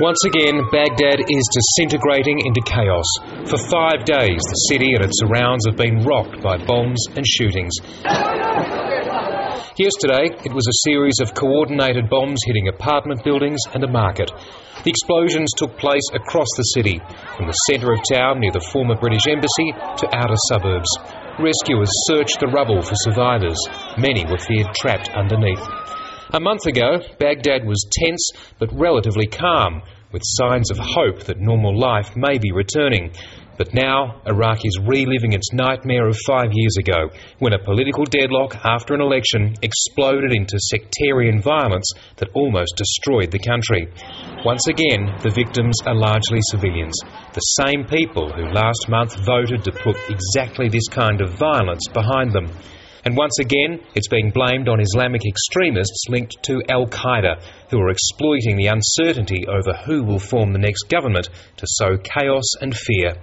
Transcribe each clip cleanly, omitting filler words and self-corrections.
Once again, Baghdad is disintegrating into chaos. For 5 days, the city and its surrounds have been rocked by bombs and shootings. Yesterday, it was a series of coordinated bombs hitting apartment buildings and a market. The explosions took place across the city, from the centre of town near the former British Embassy to outer suburbs. Rescuers searched the rubble for survivors. Many were feared trapped underneath. A month ago, Baghdad was tense but relatively calm, with signs of hope that normal life may be returning. But now, Iraq is reliving its nightmare of 5 years ago, when a political deadlock after an election exploded into sectarian violence that almost destroyed the country. Once again, the victims are largely civilians, the same people who last month voted to put exactly this kind of violence behind them. And once again, it's being blamed on Islamic extremists linked to Al-Qaeda, who are exploiting the uncertainty over who will form the next government to sow chaos and fear.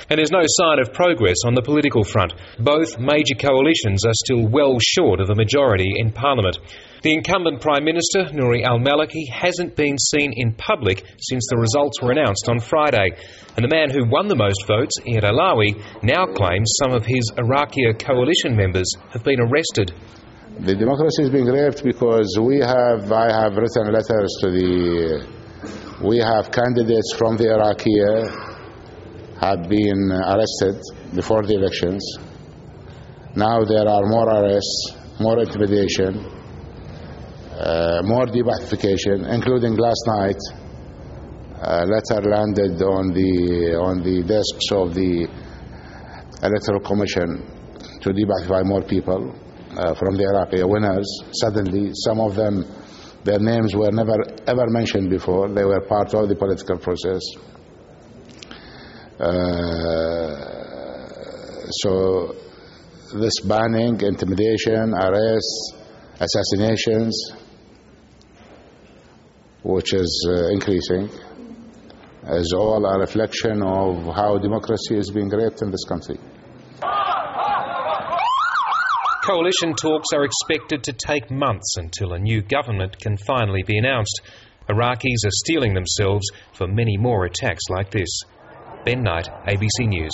And there's no sign of progress on the political front. Both major coalitions are still well short of a majority in Parliament. The incumbent Prime Minister, Nouri al-Maliki, hasn't been seen in public since the results were announced on Friday. And the man who won the most votes, Iyad Alawi, now claims some of his Iraqi coalition members have been arrested. The democracy is being raped because I have written letters to we have candidates from the Iraqi have been arrested before the elections. Now there are more arrests, more intimidation, more de-Baathification, including last night. A letter landed on the desks of the Electoral Commission to de-Baathify more people from the Iraqi winners. Suddenly, some of them, their names were never ever mentioned before. They were part of the political process. So this banning, intimidation, arrests, assassinations, which is increasing, is all a reflection of how democracy is being raped in this country. Coalition talks are expected to take months until a new government can finally be announced. Iraqis are steeling themselves for many more attacks like this. Ben Knight, ABC News.